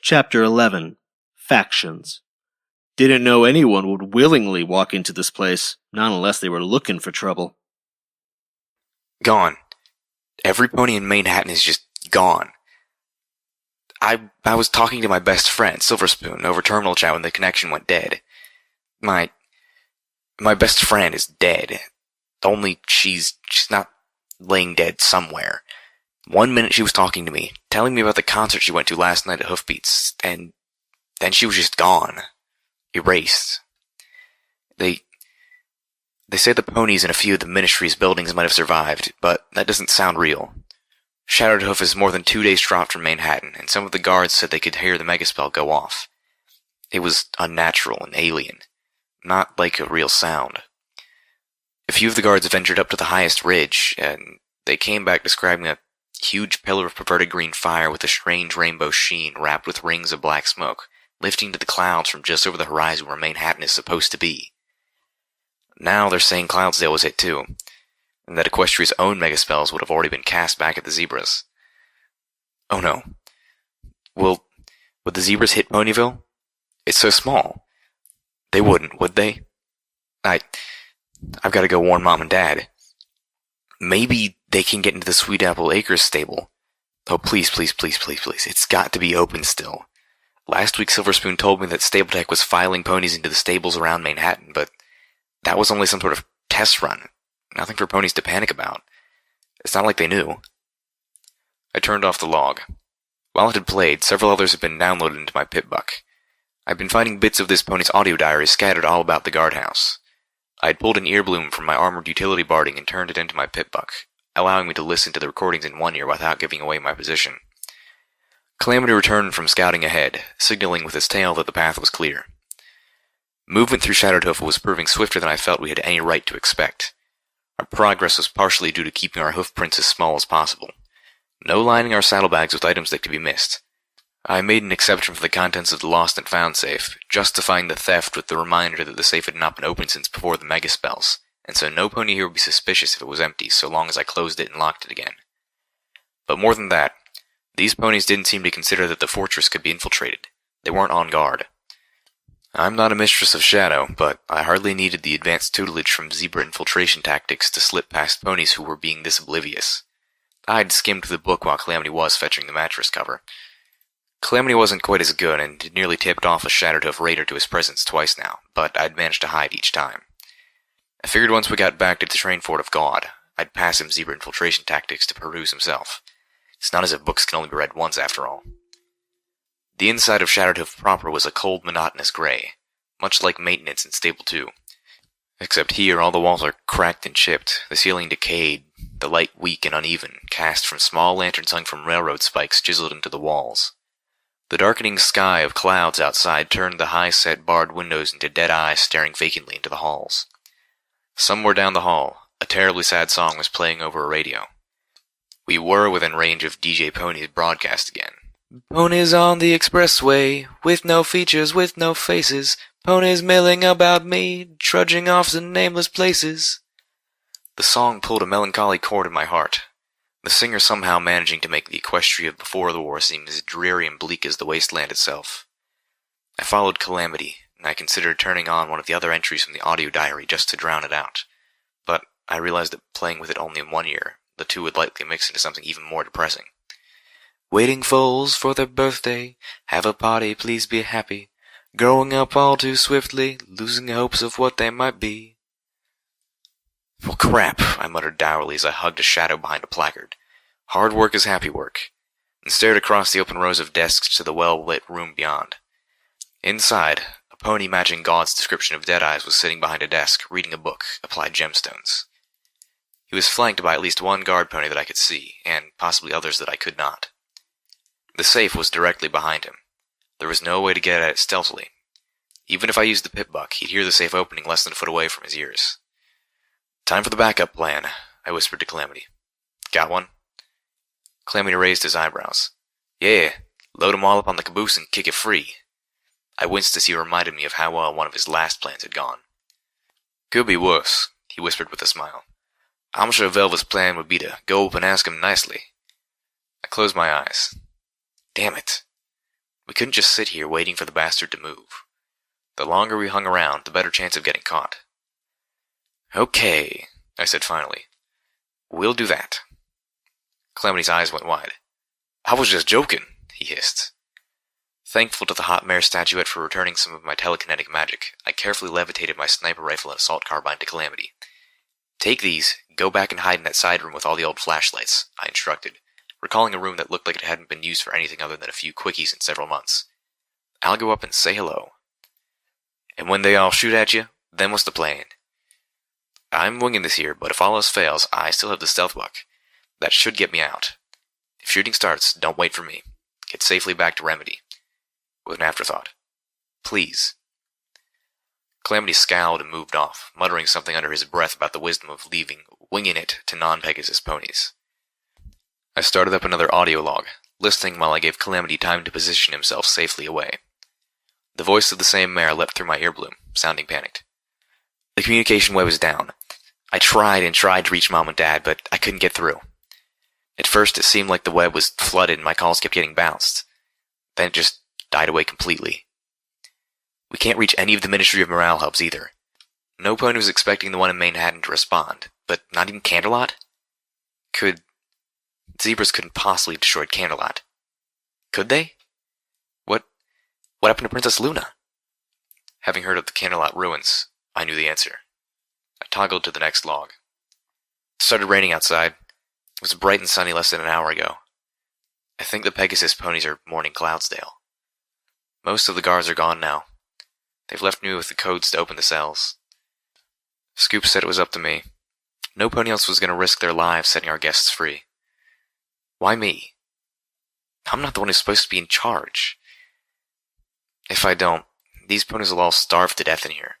Chapter 11. Factions. Didn't know anyone would willingly walk into this place, not unless they were looking for trouble. Gone. Every pony in Manhattan is just gone. I was talking to my best friend, Silverspoon, over terminal chat when the connection went dead. My best friend is dead. Only she's not laying dead somewhere. 1 minute she was talking to me, telling me about the concert she went to last night at Hoofbeats, and then she was just gone. Erased. They say the ponies in a few of the ministry's buildings might have survived, but that doesn't sound real. Shattered Hoof is more than 2 days' drop from Manhattan, and some of the guards said they could hear the megaspell go off. It was unnatural and alien, not like a real sound. A few of the guards ventured up to the highest ridge, and they came back describing a huge pillar of perverted green fire with a strange rainbow sheen wrapped with rings of black smoke, lifting to the clouds from just over the horizon where Manhattan is supposed to be. Now they're saying Cloudsdale was hit too, and that Equestria's own megaspells would have already been cast back at the zebras. Oh no. Would the zebras hit Ponyville? It's so small. They wouldn't, would they? I've got to go warn Mom and Dad. Maybe they can get into the Sweet Apple Acres stable. Oh, please, please, please, please, please. It's got to be open still. Last week Silverspoon told me that Stable-Tech was filing ponies into the stables around Manhattan, but that was only some sort of test run. Nothing for ponies to panic about. It's not like they knew. I turned off the log. While it had played, several others had been downloaded into my PipBuck. I'd been finding bits of this pony's audio diary scattered all about the guardhouse. I had pulled an earbloom from my armored utility barding and turned it into my PipBuck, allowing me to listen to the recordings in one ear without giving away my position. Calamity returned from scouting ahead, signaling with his tail that the path was clear. Movement through Shattered Hoof was proving swifter than I felt we had any right to expect. Our progress was partially due to keeping our hoof prints as small as possible. No lining our saddlebags with items that could be missed. I made an exception for the contents of the lost and found safe, justifying the theft with the reminder that the safe had not been opened since before the megaspells, and so no pony here would be suspicious if it was empty so long as I closed it and locked it again. But more than that, these ponies didn't seem to consider that the fortress could be infiltrated. They weren't on guard. I'm not a mistress of shadow, but I hardly needed the advanced tutelage from zebra infiltration tactics to slip past ponies who were being this oblivious. I'd skimmed the book while Calamity was fetching the mattress cover. Calamity wasn't quite as good, and had nearly tipped off a Shattered Hoof raider to his presence twice now, but I'd managed to hide each time. I figured once we got back to the train fort of God, I'd pass him zebra infiltration tactics to peruse himself. It's not as if books can only be read once, after all. The inside of Shattered Hoof proper was a cold, monotonous gray, much like maintenance in Stable 2. Except here, all the walls are cracked and chipped, the ceiling decayed, the light weak and uneven, cast from small lanterns hung from railroad spikes chiseled into the walls. The darkening sky of clouds outside turned the high-set barred windows into dead eyes staring vacantly into the halls. Somewhere down the hall, a terribly sad song was playing over a radio. We were within range of DJ Pony's broadcast again. Ponies on the expressway, with no features, with no faces. Ponies milling about me, trudging off to nameless places. The song pulled a melancholy chord in my heart. The singer somehow managing to make the Equestria of before the war seem as dreary and bleak as the wasteland itself. I followed Calamity, and I considered turning on one of the other entries from the audio diary just to drown it out. But I realized that playing with it only in one ear, the two would likely mix into something even more depressing. Waiting foals for their birthday, have a party, please be happy. Growing up all too swiftly, losing hopes of what they might be. Well, crap, I muttered dourly as I hugged a shadow behind a placard. Hard work is happy work, and stared across the open rows of desks to the well-lit room beyond. Inside, a pony matching God's description of Deadeyes was sitting behind a desk, reading a book, Applied Gemstones. He was flanked by at least one guard pony that I could see, and possibly others that I could not. The safe was directly behind him. There was no way to get at it stealthily. Even if I used the PipBuck, he'd hear the safe opening less than a foot away from his ears. Time for the backup plan, I whispered to Calamity. Got one? Calamity raised his eyebrows. Yeah, load 'em all up on the caboose and kick it free. I winced as he reminded me of how well one of his last plans had gone. Could be worse, he whispered with a smile. I'm sure Velva's plan would be to go up and ask him nicely. I closed my eyes. Damn it. We couldn't just sit here waiting for the bastard to move. The longer we hung around, the better chance of getting caught. Okay, I said finally. We'll do that. Calamity's eyes went wide. I was just joking, he hissed. Thankful to the hot mare statuette for returning some of my telekinetic magic, I carefully levitated my sniper rifle and assault carbine to Calamity. Take these, go back and hide in that side room with all the old flashlights, I instructed, recalling a room that looked like it hadn't been used for anything other than a few quickies in several months. I'll go up and say hello. And when they all shoot at you, then what's the plan? I'm winging this here, but if all else fails, I still have the stealth buck. That should get me out. If shooting starts, don't wait for me. Get safely back to Remedy. With an afterthought. Please. Calamity scowled and moved off, muttering something under his breath about the wisdom of winging it to non-Pegasus ponies. I started up another audio log, listening while I gave Calamity time to position himself safely away. The voice of the same mare leapt through my earbloom, sounding panicked. The communication web was down. I tried and tried to reach Mom and Dad, but I couldn't get through. At first, it seemed like the web was flooded and my calls kept getting bounced. Then it just died away completely. We can't reach any of the Ministry of Morale hubs either. No pony was expecting the one in Manhattan to respond, but not even Canterlot? Zebras couldn't possibly have destroyed Canterlot. Could they? What happened to Princess Luna? Having heard of the Canterlot ruins, I knew the answer. I toggled to the next log. It started raining outside. It was bright and sunny less than an hour ago. I think the Pegasus ponies are mourning Cloudsdale. Most of the guards are gone now. They've left me with the codes to open the cells. Scoop said it was up to me. No pony else was going to risk their lives setting our guests free. Why me? I'm not the one who's supposed to be in charge. If I don't, these ponies will all starve to death in here.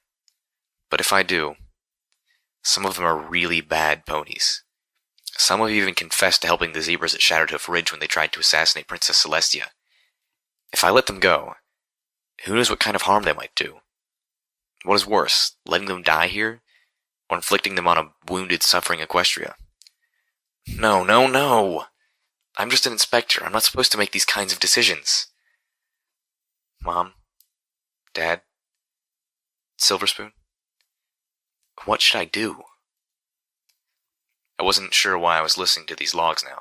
But if I do, some of them are really bad ponies. Some have even confessed to helping the zebras at Shadowhoof Ridge when they tried to assassinate Princess Celestia. If I let them go, who knows what kind of harm they might do? What is worse, letting them die here, or inflicting them on a wounded, suffering Equestria? No! I'm just an inspector. I'm not supposed to make these kinds of decisions. Mom? Dad? Silverspoon? What should I do? I wasn't sure why I was listening to these logs now.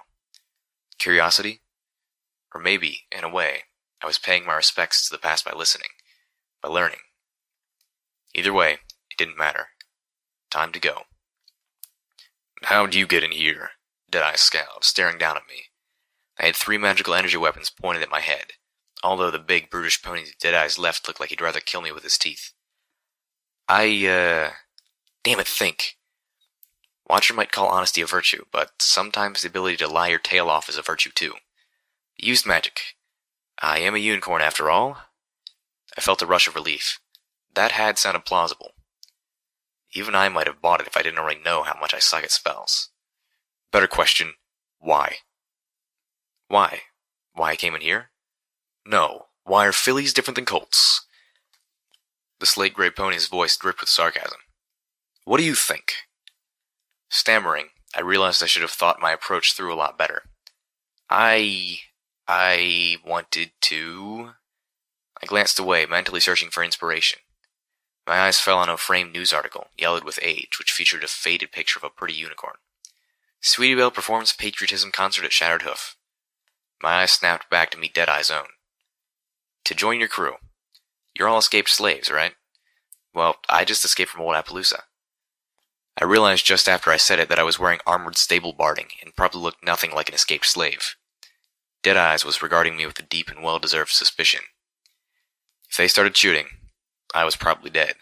Curiosity? Or maybe, in a way, I was paying my respects to the past by listening, by learning. Either way, it didn't matter. Time to go. How'd you get in here? Deadeye scowled, staring down at me. I had 3 magical energy weapons pointed at my head, although the big, brutish pony Deadeye's left looked like he'd rather kill me with his teeth. Damn it, think. Watcher might call honesty a virtue, but sometimes the ability to lie your tail off is a virtue too. Used magic. I am a unicorn after all. I felt a rush of relief. That had sounded plausible. Even I might have bought it if I didn't already know how much I suck at spells. Better question, why? Why? Why I came in here? No. Why are fillies different than colts? The slate-gray pony's voice dripped with sarcasm. What do you think? Stammering, I realized I should have thought my approach through a lot better. I wanted to... I glanced away, mentally searching for inspiration. My eyes fell on a framed news article, yellowed with age, which featured a faded picture of a pretty unicorn. Sweetie Belle performs patriotism concert at Shattered Hoof. My eyes snapped back to meet Deadeye's own. To join your crew. You're all escaped slaves, right? Well, I just escaped from Old Appaloosa. I realized just after I said it that I was wearing armored stable barding and probably looked nothing like an escaped slave. Deadeyes was regarding me with a deep and well-deserved suspicion. If they started shooting, I was probably dead.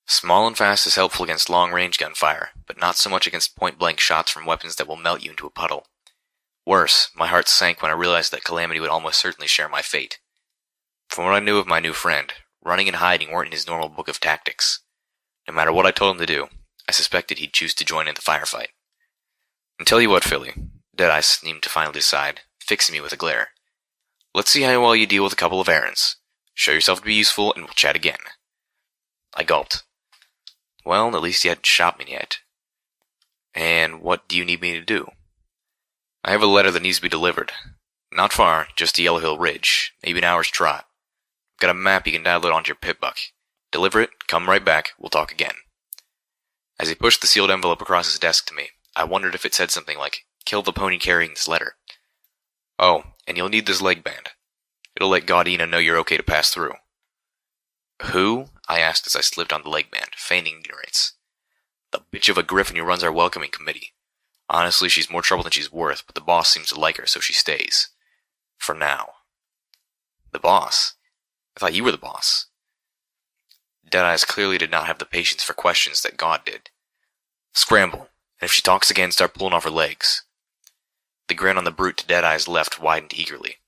Small and fast is helpful against long-range gunfire, but not so much against point-blank shots from weapons that will melt you into a puddle. Worse, my heart sank when I realized that Calamity would almost certainly share my fate. From what I knew of my new friend, running and hiding weren't in his normal book of tactics. No matter what I told him to do, I suspected he'd choose to join in the firefight. And tell you what, Philly, Deadeye seemed to finally decide, fixing me with a glare. Let's see how well you deal with a couple of errands. Show yourself to be useful, and we'll chat again. I gulped. Well, at least he hadn't shot me yet. And what do you need me to do? I have a letter that needs to be delivered. Not far, just a Yellow Hill Ridge, maybe an hour's trot. Got a map you can download onto your PipBuck. Deliver it, come right back, we'll talk again. As he pushed the sealed envelope across his desk to me, I wondered if it said something like, "Kill the pony carrying this letter." Oh, and you'll need this leg band. It'll let Gaudina know you're okay to pass through. Who? I asked as I slipped on the leg band, feigning ignorance. The bitch of a griffin who runs our welcoming committee. Honestly, she's more trouble than she's worth, but the boss seems to like her, so she stays. For now. The boss? I thought you were the boss. Deadeyes clearly did not have the patience for questions that God did. Scramble, and if she talks again, start pulling off her legs. The grin on the brute to Deadeye's left widened eagerly.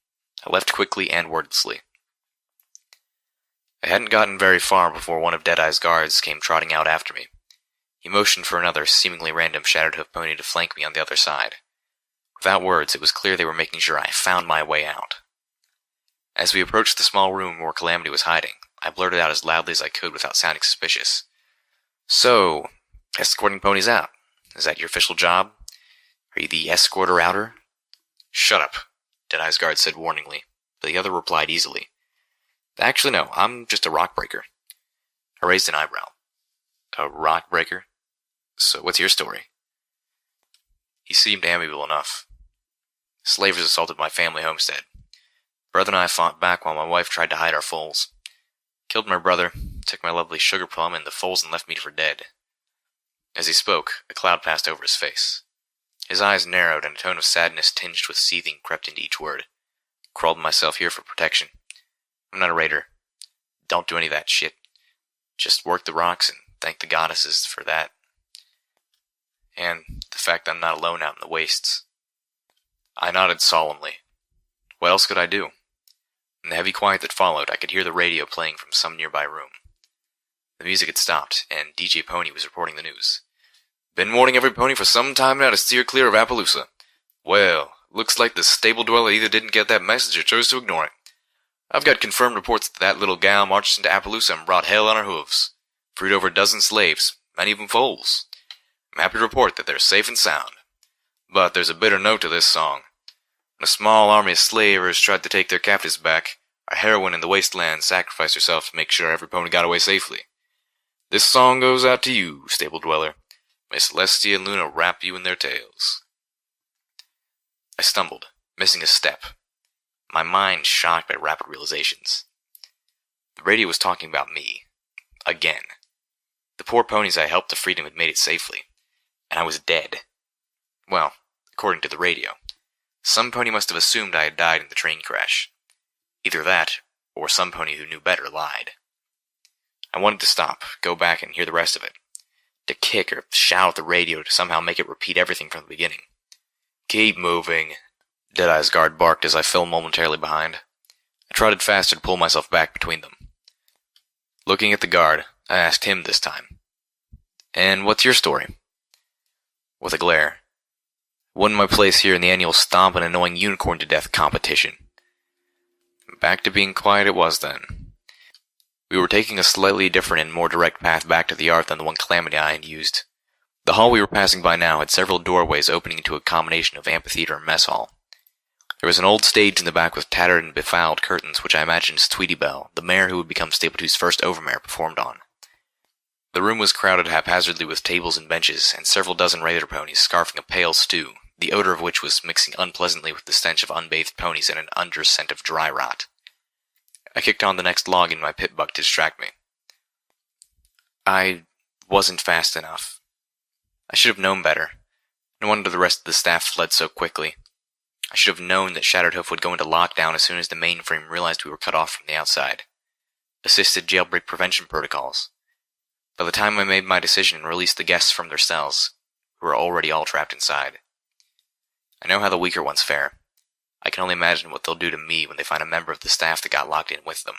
I left quickly and wordlessly. I hadn't gotten very far before one of Deadeye's guards came trotting out after me. He motioned for another, seemingly random Shattered Hoof pony to flank me on the other side. Without words, it was clear they were making sure I found my way out. As we approached the small room where Calamity was hiding, I blurted out as loudly as I could without sounding suspicious. So, escorting ponies out. Is that your official job? Are you the escorter-outer? Shut up, Deadeye's guard said warningly, but the other replied easily. Actually, no, I'm just a rock breaker. I raised an eyebrow. A rock breaker? So what's your story? He seemed amiable enough. Slavers assaulted my family homestead. Brother and I fought back while my wife tried to hide our foals. Killed my brother, took my lovely sugar plum and the foals and left me for dead. As he spoke, a cloud passed over his face. His eyes narrowed and a tone of sadness tinged with seething crept into each word. Crawled myself here for protection. I'm not a raider. Don't do any of that shit. Just work the rocks and thank the goddesses for that. And the fact that I'm not alone out in the wastes. I nodded solemnly. What else could I do? In the heavy quiet that followed, I could hear the radio playing from some nearby room. The music had stopped, and DJ Pony was reporting the news. Been warning every pony for some time now to steer clear of Appaloosa. Well, looks like the stable dweller either didn't get that message or chose to ignore it. I've got confirmed reports that little gal marched into Appaloosa and brought hell on her hooves. Freed over a dozen slaves, many of them foals. I'm happy to report that they're safe and sound. But there's a bitter note to this song. When a small army of slavers tried to take their captives back, a heroine in the wasteland sacrificed herself to make sure every pony got away safely. This song goes out to you, stable dweller. May Celestia and Luna wrap you in their tails. I stumbled, missing a step. My mind shocked by rapid realizations. The radio was talking about me. Again. The poor ponies I helped to freedom had made it safely. And I was dead. Well, according to the radio. Some pony must have assumed I had died in the train crash. Either that, or some pony who knew better lied. I wanted to stop, go back and hear the rest of it. To kick or shout at the radio to somehow make it repeat everything from the beginning. Keep moving, Deadeye's guard barked as I fell momentarily behind. I trotted faster to pull myself back between them. Looking at the guard, I asked him this time. And what's your story? With a glare. Won my place here in the annual stomp and annoying unicorn to death competition. Back to being quiet it was then. We were taking a slightly different and more direct path back to the yard than the one Calamity I had used. The hall we were passing by now had several doorways opening into a combination of amphitheater and mess hall. There was an old stage in the back with tattered and befouled curtains which I imagined Tweety Belle, the mare who would become Stable 2's first overmare, performed on. The room was crowded haphazardly with tables and benches, and several dozen raider ponies scarfing a pale stew, the odor of which was mixing unpleasantly with the stench of unbathed ponies and an under scent of dry rot. I kicked on the next log in my pit buck to distract me. I wasn't fast enough. I should have known better. No wonder the rest of the staff fled so quickly. I should have known that Shattered Hoof would go into lockdown as soon as the mainframe realized we were cut off from the outside. Assisted jailbreak prevention protocols. By the time I made my decision and released the guests from their cells, who were already all trapped inside. I know how the weaker ones fare. I can only imagine what they'll do to me when they find a member of the staff that got locked in with them.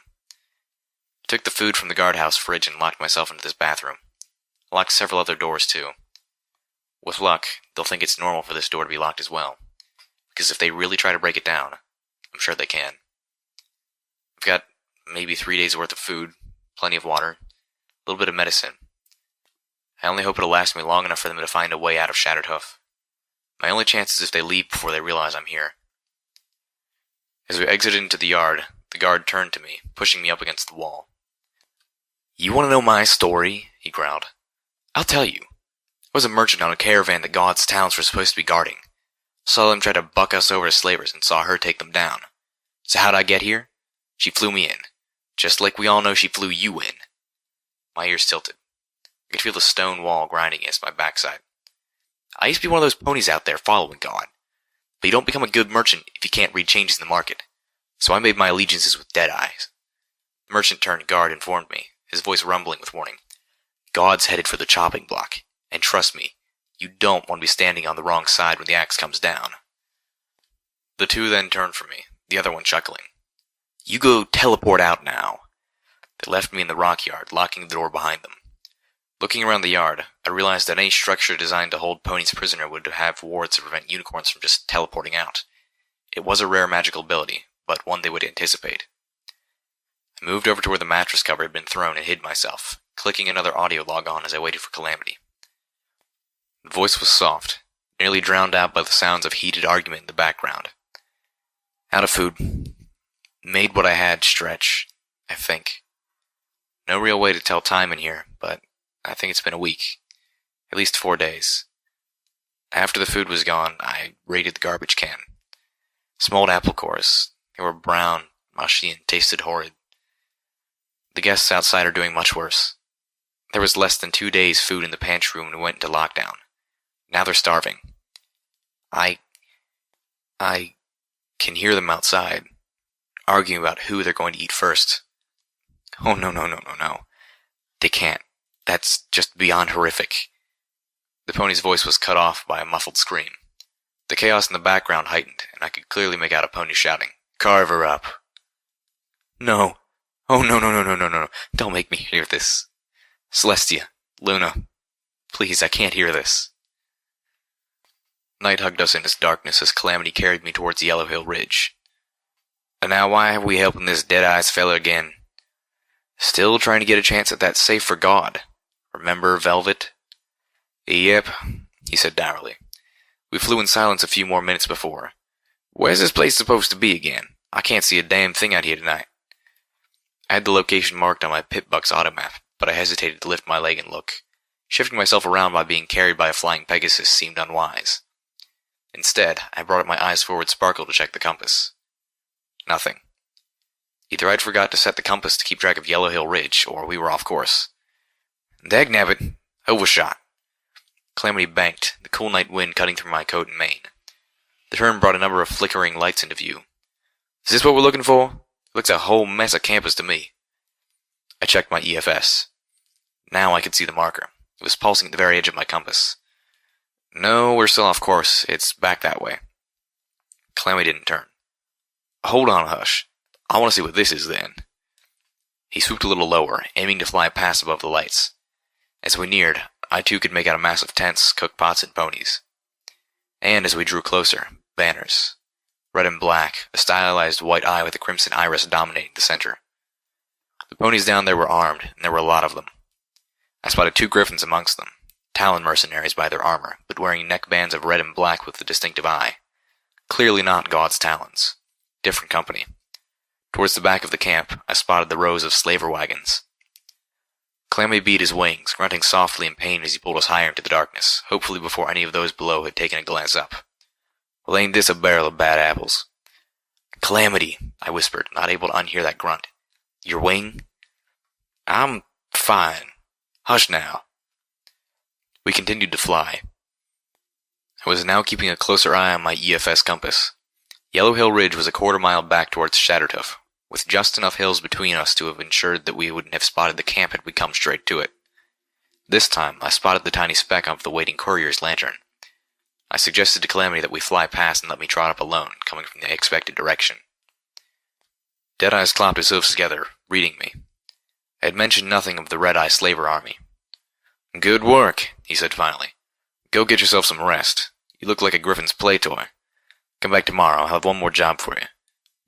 I took the food from the guardhouse fridge and locked myself into this bathroom. I locked several other doors too. With luck, they'll think it's normal for this door to be locked as well. Because if they really try to break it down, I'm sure they can. I've got maybe 3 days worth of food, plenty of water, a little bit of medicine. I only hope it'll last me long enough for them to find a way out of Shattered Hoof. My only chance is if they leave before they realize I'm here. As we exited into the yard, the guard turned to me, pushing me up against the wall. "You want to know my story?" he growled. "I'll tell you. I was a merchant on a caravan that God's talents were supposed to be guarding. Saw them try to buck us over as slavers and saw her take them down. So how'd I get here? She flew me in. Just like we all know she flew you in." My ears tilted. I could feel the stone wall grinding against my backside. I used to be one of those ponies out there following God. But you don't become a good merchant if you can't read changes in the market. So I made my allegiances with dead eyes. The merchant turned guard informed me, his voice rumbling with warning. "God's headed for the chopping block. And trust me, you don't want to be standing on the wrong side when the axe comes down." The two then turned from me, the other one chuckling. "You go teleport out now." They left me in the rock yard, locking the door behind them. Looking around the yard, I realized that any structure designed to hold ponies prisoner would have wards to prevent unicorns from just teleporting out. It was a rare magical ability, but one they would anticipate. I moved over to where the mattress cover had been thrown and hid myself, clicking another audio log on as I waited for Calamity. The voice was soft, nearly drowned out by the sounds of heated argument in the background. "Out of food. Made what I had stretch, I think. No real way to tell time in here, but I think it's been a week. At least 4 days. After the food was gone, I raided the garbage can. Some old apple cores. They were brown, mushy, and tasted horrid. The guests outside are doing much worse. There was less than 2 days' food in the pantry room when we went into lockdown. Now they're starving. I can hear them outside, arguing about who they're going to eat first. Oh, no. They can't. That's just beyond horrific." The pony's voice was cut off by a muffled scream. The chaos in the background heightened, and I could clearly make out a pony shouting, "Carve her up." "No. Oh, no. Don't make me hear this. Celestia, Luna, please, I can't hear this." Night hugged us in its darkness as Calamity carried me towards Yellow Hill Ridge. "And now why have we helping this dead-eyes fella again? Still trying to get a chance at that safe for God. Remember Velvet?" "Yep," he said dourly. "We flew in silence a few more minutes before. Where's this place supposed to be again? I can't see a damn thing out here tonight." I had the location marked on my Pip-Buck's auto map, but I hesitated to lift my leg and look. Shifting myself around by being carried by a flying Pegasus seemed unwise. Instead, I brought up my eyes forward sparkle to check the compass. Nothing. Either I'd forgot to set the compass to keep track of Yellow Hill Ridge, or we were off course. Dagnabbit! Overshot! Calamity banked, the cool night wind cutting through my coat and mane. The turn brought a number of flickering lights into view. "Is this what we're looking for? It looks a whole mess of campus to me." I checked my EFS. Now I could see the marker. It was pulsing at the very edge of my compass. "No, we're still off course. It's back that way." Calamity didn't turn. "Hold on, Hush. I want to see what this is then." He swooped a little lower, aiming to fly past above the lights. As we neared, I too could make out a mass of tents, cook pots, and ponies. And as we drew closer, banners. Red and black, a stylized white eye with a crimson iris dominating the center. The ponies down there were armed, and there were a lot of them. I spotted 2 griffins amongst them, Talon mercenaries by their armor, but wearing neckbands of red and black with the distinctive eye. Clearly not God's talons. Different company. Towards the back of the camp, I spotted the rows of slaver wagons. Calamity beat his wings, grunting softly in pain as he pulled us higher into the darkness, hopefully before any of those below had taken a glance up. "Well, ain't this a barrel of bad apples?" "Calamity," I whispered, not able to unhear that grunt. "Your wing?" "I'm fine. Hush now." We continued to fly. I was now keeping a closer eye on my EFS compass. Yellow Hill Ridge was a quarter-mile back towards Shattertooth, with just enough hills between us to have ensured that we wouldn't have spotted the camp had we come straight to it. This time, I spotted the tiny speck of the waiting courier's lantern. I suggested to Calamity that we fly past and let me trot up alone, coming from the expected direction. Deadeyes clapped his hoofs together, reading me. I had mentioned nothing of the red-eye slaver army. "Good work," he said finally. "Go get yourself some rest. You look like a griffin's play toy. Come back tomorrow, I'll have one more job for you.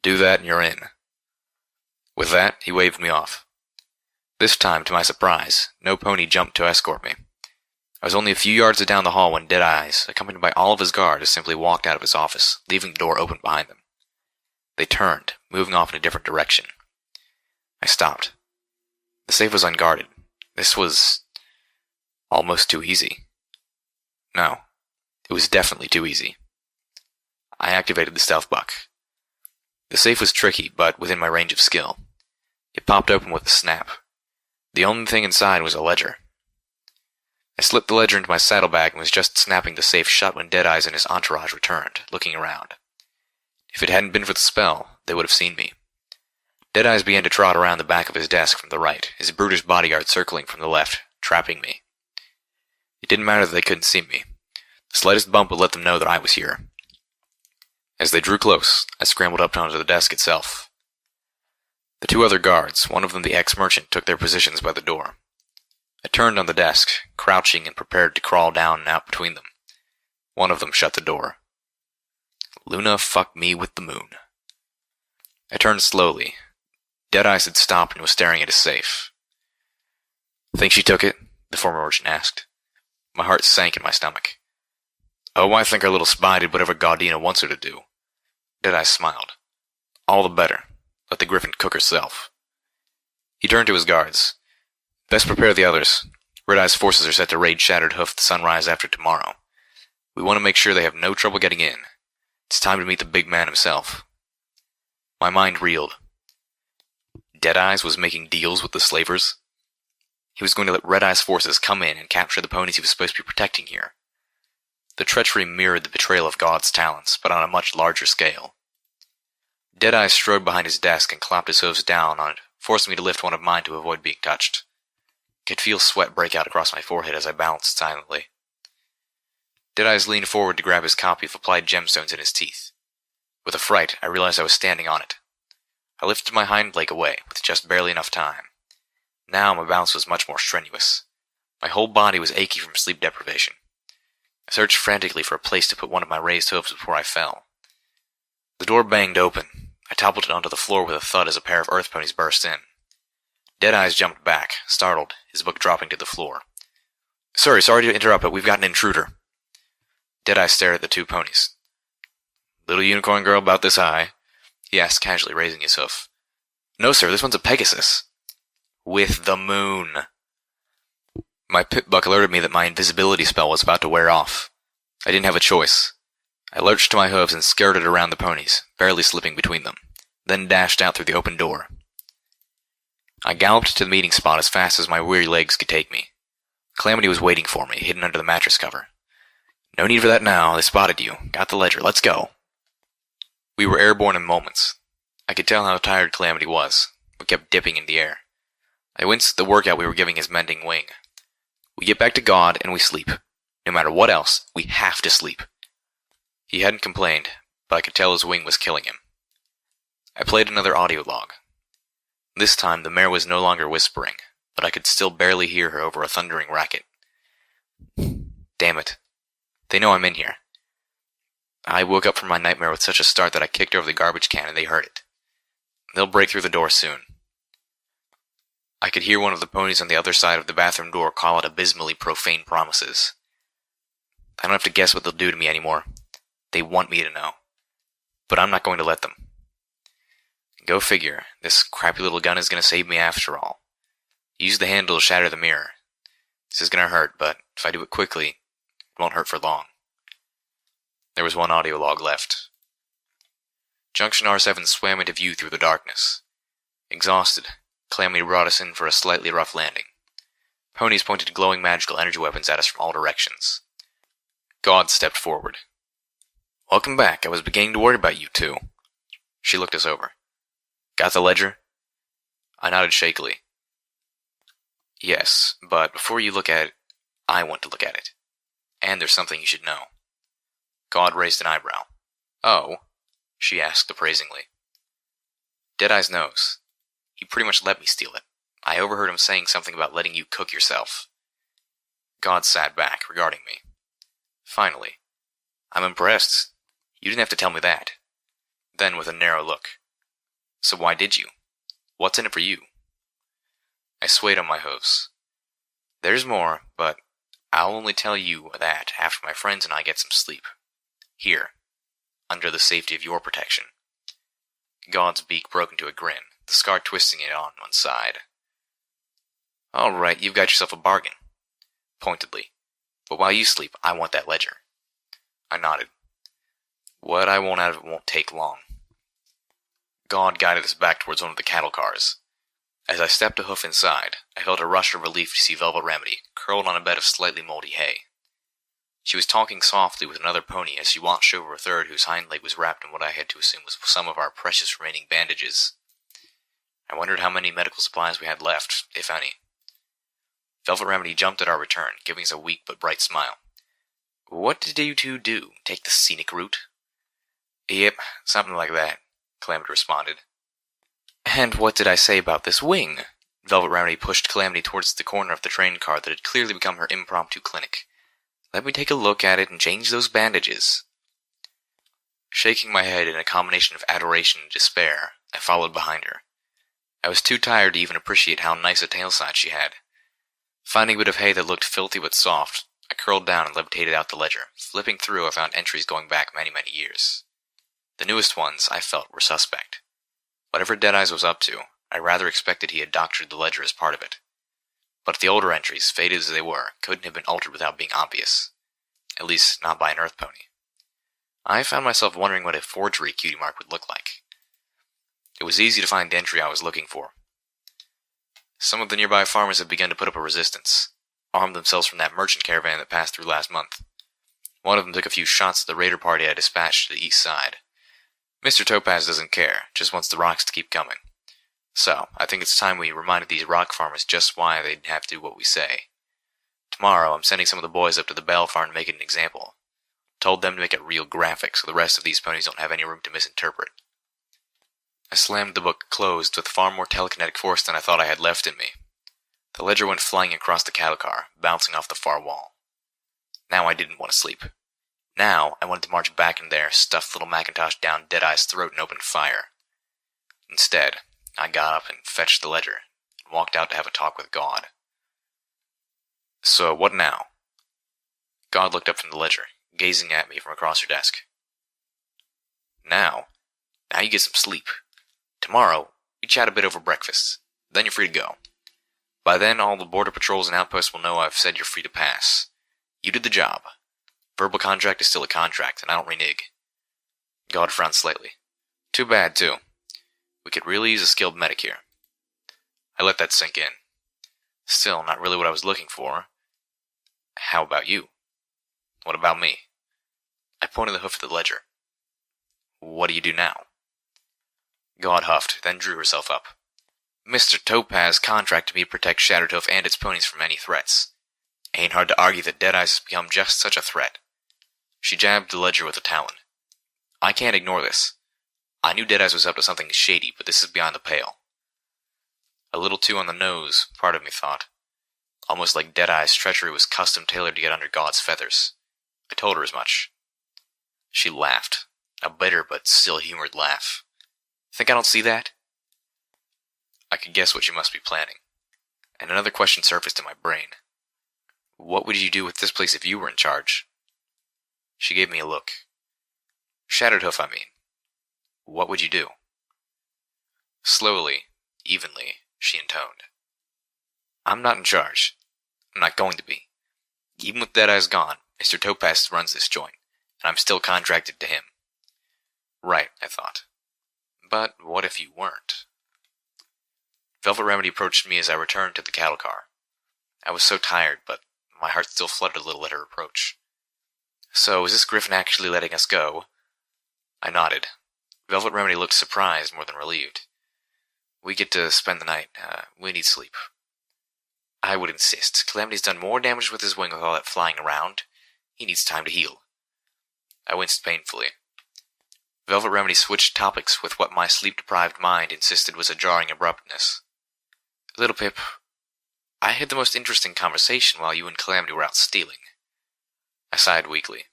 Do that and you're in." With that, he waved me off. This time, to my surprise, no pony jumped to escort me. I was only a few yards down the hall when Deadeyes, accompanied by all of his guard, simply walked out of his office, leaving the door open behind them. They turned, moving off in a different direction. I stopped. The safe was unguarded. This was almost too easy. No, it was definitely too easy. I activated the stealth buck. The safe was tricky, but within my range of skill. It popped open with a snap. The only thing inside was a ledger. I slipped the ledger into my saddlebag and was just snapping the safe shut when Deadeyes and his entourage returned, looking around. If it hadn't been for the spell, they would have seen me. Deadeyes began to trot around the back of his desk from the right, his brutish bodyguard circling from the left, trapping me. It didn't matter that they couldn't see me. The slightest bump would let them know that I was here. As they drew close, I scrambled up onto the desk itself. The two other guards, one of them the ex-merchant, took their positions by the door. I turned on the desk, crouching and prepared to crawl down and out between them. One of them shut the door. Luna fucked me with the moon. I turned slowly. Deadeyes had stopped and was staring at his safe. "Think she took it?" the former merchant asked. My heart sank in my stomach. "Oh, I think our little spy did whatever Gaudina wants her to do." Deadeyes smiled. "All the better. Let the griffin cook herself." He turned to his guards. "Best prepare the others. Red Eye's forces are set to raid Shattered Hoof at the sunrise after tomorrow. We want to make sure they have no trouble getting in. It's time to meet the big man himself." My mind reeled. Deadeyes was making deals with the slavers? He was going to let Red Eye's forces come in and capture the ponies he was supposed to be protecting here. The treachery mirrored the betrayal of God's talents, but on a much larger scale. Deadeyes strode behind his desk and clapped his hooves down on it, forcing me to lift one of mine to avoid being touched. I could feel sweat break out across my forehead as I balanced silently. Deadeyes leaned forward to grab his copy of Applied Gemstones in his teeth. With a fright, I realized I was standing on it. I lifted my hind leg away, with just barely enough time. Now my balance was much more strenuous. My whole body was achy from sleep deprivation. I searched frantically for a place to put one of my raised hooves before I fell. The door banged open. I toppled it onto the floor with a thud as a pair of earth ponies burst in. Deadeyes jumped back, startled, his book dropping to the floor. Sorry to interrupt, but we've got an intruder." Deadeyes stared at the two ponies. "Little unicorn girl about this high?" he asked casually, raising his hoof. "No, sir, this one's a Pegasus." "With the moon." My pit buck alerted me that my invisibility spell was about to wear off. I didn't have a choice. I lurched to my hooves and skirted around the ponies, barely slipping between them, then dashed out through the open door. I galloped to the meeting spot as fast as my weary legs could take me. Calamity was waiting for me, hidden under the mattress cover. "No need for that now. They spotted you. Got the ledger. Let's go." We were airborne in moments. I could tell how tired Calamity was. We kept dipping in the air. I winced at the workout we were giving his mending wing. We get back to God and we sleep. No matter what else, we have to sleep. He hadn't complained, but I could tell his wing was killing him. I played another audio log. This time the mare was no longer whispering, but I could still barely hear her over a thundering racket. Damn it. They know I'm in here. I woke up from my nightmare with such a start that I kicked over the garbage can and they heard it. They'll break through the door soon. I could hear one of the ponies on the other side of the bathroom door call out abysmally profane promises. I don't have to guess what they'll do to me anymore. They want me to know. But I'm not going to let them. Go figure, this crappy little gun is going to save me after all. Use the handle to shatter the mirror. This is going to hurt, but if I do it quickly, it won't hurt for long. There was one audio log left. Junction R7 swam into view through the darkness. Exhausted, Calamity brought us in for a slightly rough landing. Ponies pointed glowing magical energy weapons at us from all directions. God stepped forward. "Welcome back. I was beginning to worry about you two." She looked us over. "Got the ledger?" I nodded shakily. "Yes, but before you look at it, I want to look at it. And there's something you should know." God raised an eyebrow. "Oh?" she asked appraisingly. Deadeyes knows. He pretty much let me steal it. I overheard him saying something about letting you cook yourself. God sat back, regarding me. Finally. "I'm impressed. You didn't have to tell me that." Then with a narrow look. "So why did you? What's in it for you?" I swayed on my hooves. "There's more, but I'll only tell you that after my friends and I get some sleep. Here, under the safety of your protection." God's beak broke into a grin, the scar twisting it on one side. All right, you've got yourself a bargain. Pointedly. But while you sleep, I want that ledger. I nodded. What I want out of it won't take long. God guided us back towards one of the cattle cars. As I stepped a hoof inside, I felt a rush of relief to see Velvet Remedy, curled on a bed of slightly moldy hay. She was talking softly with another pony as she watched over a third whose hind leg was wrapped in what I had to assume was some of our precious remaining bandages. I wondered how many medical supplies we had left, if any. Velvet Remedy jumped at our return, giving us a weak but bright smile. What did you two do? Take the scenic route? Yep, something like that, Calamity responded. And what did I say about this wing? Velvet Remedy pushed Calamity towards the corner of the train car that had clearly become her impromptu clinic. Let me take a look at it and change those bandages. Shaking my head in a combination of adoration and despair, I followed behind her. I was too tired to even appreciate how nice a tailside she had. Finding a bit of hay that looked filthy but soft, I curled down and levitated out the ledger. Flipping through, I found entries going back many, many years. The newest ones, I felt, were suspect. Whatever Deadeyes was up to, I rather expected he had doctored the ledger as part of it. But the older entries, faded as they were, couldn't have been altered without being obvious. At least, not by an Earth pony. I found myself wondering what a forgery cutie mark would look like. It was easy to find the entry I was looking for. Some of the nearby farmers had begun to put up a resistance, armed themselves from that merchant caravan that passed through last month. One of them took a few shots at the raider party I dispatched to the east side. Mr. Topaz doesn't care, just wants the rocks to keep coming. So, I think it's time we reminded these rock farmers just why they'd have to do what we say. Tomorrow, I'm sending some of the boys up to the Bell Farm to make it an example. Told them to make it real graphic so the rest of these ponies don't have any room to misinterpret. I slammed the book closed with far more telekinetic force than I thought I had left in me. The ledger went flying across the cattle car, bouncing off the far wall. Now I didn't want to sleep. Now I wanted to march back in there, stuff little Macintosh down Deadeye's throat and open fire. Instead, I got up and fetched the ledger, and walked out to have a talk with God. So, what now? God looked up from the ledger, gazing at me from across her desk. Now you get some sleep. Tomorrow, we chat a bit over breakfast. Then you're free to go. By then, all the border patrols and outposts will know I've said you're free to pass. You did the job. Verbal contract is still a contract, and I don't renege. God frowned slightly. Too bad, too. We could really use a skilled medic here. I let that sink in. Still, not really what I was looking for. How about you? What about me? I pointed the hoof at the ledger. What do you do now? God huffed, then drew herself up. Mr. Topaz contracted me to protect Shattered Hoof and its ponies from any threats. Ain't hard to argue that Deadeyes has become just such a threat. She jabbed the ledger with a talon. I can't ignore this. I knew Deadeyes was up to something shady, but this is beyond the pale. A little too on the nose, part of me thought. Almost like Deadeye's treachery was custom-tailored to get under God's feathers. I told her as much. She laughed. A bitter but still humored laugh. Think I don't see that? I could guess what she must be planning. And another question surfaced in my brain. What would you do with this place if you were in charge? She gave me a look. Shattered Hoof, I mean. What would you do? Slowly, evenly, she intoned. I'm not in charge. I'm not going to be. Even with Deadeye's gone, Mr. Topaz runs this joint, and I'm still contracted to him. Right, I thought. But what if you weren't? Velvet Remedy approached me as I returned to the cattle car. I was so tired, but my heart still fluttered a little at her approach. So, is this Griffin actually letting us go? I nodded. Velvet Remedy looked surprised more than relieved. We get to spend the night. We need sleep. I would insist. Calamity's done more damage with his wing with all that flying around. He needs time to heal. I winced painfully. Velvet Remedy switched topics with what my sleep-deprived mind insisted was a jarring abruptness. Little Pip, I had the most interesting conversation while you and Calamity were out stealing. I sighed weakly.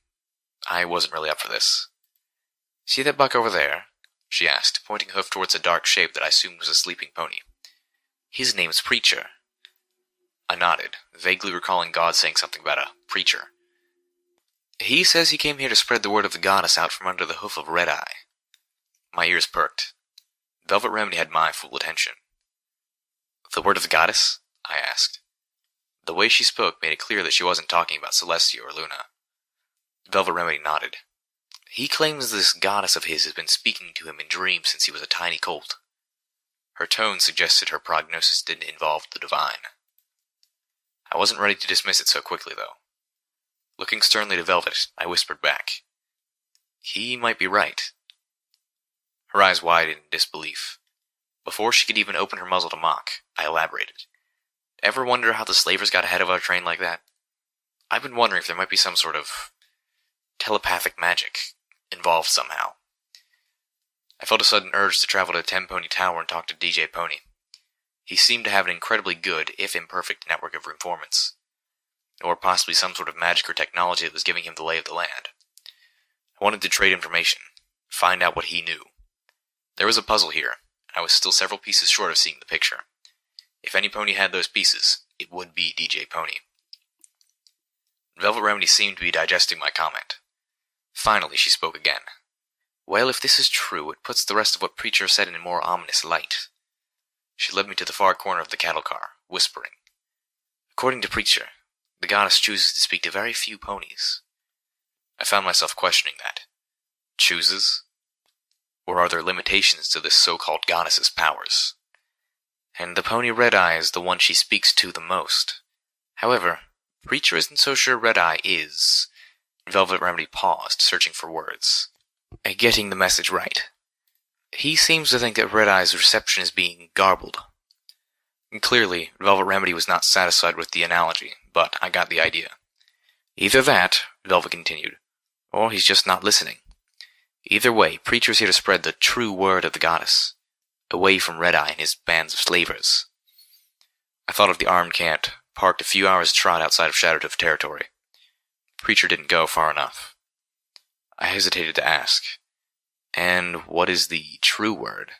I wasn't really up for this. See that buck over there? She asked, pointing a hoof towards a dark shape that I assumed was a sleeping pony. His name's Preacher. I nodded, vaguely recalling God saying something about a preacher. He says he came here to spread the word of the goddess out from under the hoof of Red Eye. My ears perked. Velvet Remedy had my full attention. The word of the goddess? I asked. The way she spoke made it clear that she wasn't talking about Celestia or Luna. Velvet Remedy nodded. He claims this goddess of his has been speaking to him in dreams since he was a tiny colt. Her tone suggested her prognosis didn't involve the divine. I wasn't ready to dismiss it so quickly, though. Looking sternly to Velvet, I whispered back. He might be right. Her eyes widened in disbelief. Before she could even open her muzzle to mock, I elaborated. Ever wonder how the slavers got ahead of our train like that? I've been wondering if there might be some sort of telepathic magic involved somehow. I felt a sudden urge to travel to 10 Pony Tower and talk to DJ Pony. He seemed to have an incredibly good, if imperfect, network of informants. Or possibly some sort of magic or technology that was giving him the lay of the land. I wanted to trade information, find out what he knew. There was a puzzle here, and I was still several pieces short of seeing the picture. If any pony had those pieces, it would be DJ Pony. Velvet Remedy seemed to be digesting my comment. Finally, she spoke again. Well, if this is true, it puts the rest of what Preacher said in a more ominous light. She led me to the far corner of the cattle car, whispering. According to Preacher, the goddess chooses to speak to very few ponies. I found myself questioning that. Chooses? Or are there limitations to this so-called goddess's powers? And the pony Red Eye is the one she speaks to the most. However, Preacher isn't so sure Red Eye is. Velvet Remedy paused, searching for words. Getting the message right. He seems to think that Red Eye's reception is being garbled. And clearly, Velvet Remedy was not satisfied with the analogy, but I got the idea. Either that, Velvet continued, or he's just not listening. Either way, Preacher's here to spread the true word of the goddess, away from Red Eye and his bands of slavers. I thought of the armed camp, parked a few hours' trot outside of Shadowtooth territory. Preacher didn't go far enough. I hesitated to ask, and what is the true word?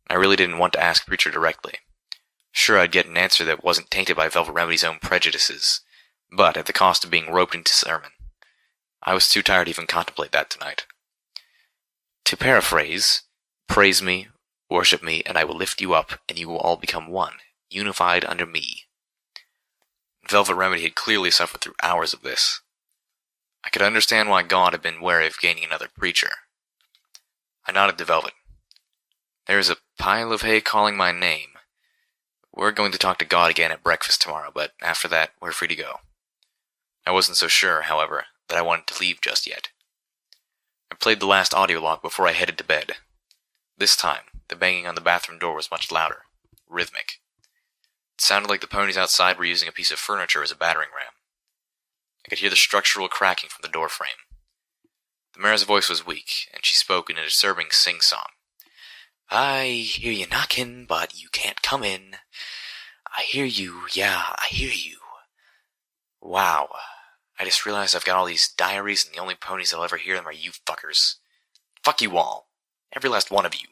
I really didn't want to ask Preacher directly. Sure, I'd get an answer that wasn't tainted by Velvet Remedy's own prejudices, but at the cost of being roped into sermon. I was too tired to even contemplate that tonight. To paraphrase, praise me, worship me, and I will lift you up, and you will all become one, unified under me. Velvet Remedy had clearly suffered through hours of this. I could understand why God had been wary of gaining another preacher. I nodded to Velvet. There's a pile of hay calling my name. We're going to talk to God again at breakfast tomorrow, but after that, we're free to go. I wasn't so sure, however, that I wanted to leave just yet. I played the last audio log before I headed to bed. This time, the banging on the bathroom door was much louder, rhythmic. It sounded like the ponies outside were using a piece of furniture as a battering ram. I could hear the structural cracking from the door frame. The mare's voice was weak, and she spoke in a disturbing sing-song. I hear you knocking, but you can't come in. I hear you, yeah, I hear you. Wow, I just realized I've got all these diaries, and the only ponies that'll ever hear them are you fuckers. Fuck you all. Every last one of you.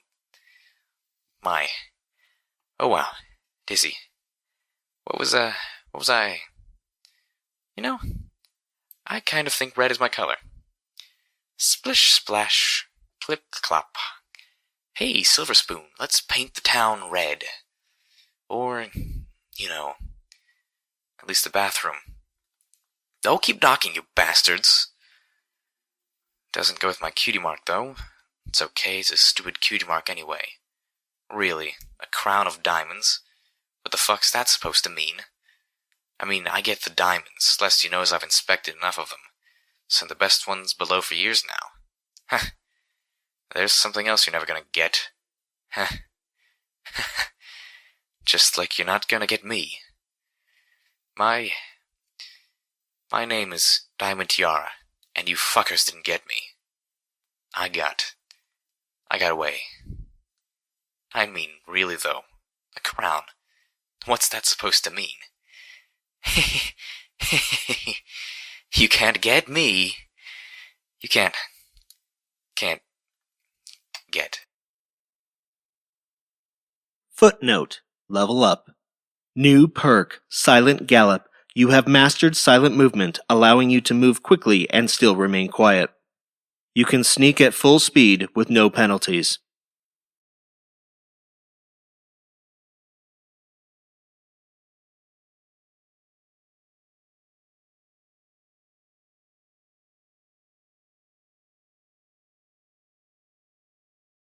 Oh wow, dizzy. What was I? You know, I kind of think red is my color. Splish splash, clip clop. Hey, Silver Spoon, let's paint the town red. Or, at least the bathroom. Don't keep knocking, you bastards. Doesn't go with my cutie mark, though. It's okay, it's a stupid cutie mark anyway. Really, a crown of diamonds? What the fuck's that supposed to mean? I mean, I get the diamonds. Celestia knows I've inspected enough of them. Some of the best ones below for years now. Huh. There's something else you're never gonna get. Huh. Just like you're not gonna get me. My name is Diamond Tiara, and you fuckers didn't get me. I got away. I mean, really though, a crown. What's that supposed to mean? You can't get me. You can't get. Footnote. Level up. New perk, Silent Gallop. You have mastered silent movement, allowing you to move quickly and still remain quiet. You can sneak at full speed with no penalties.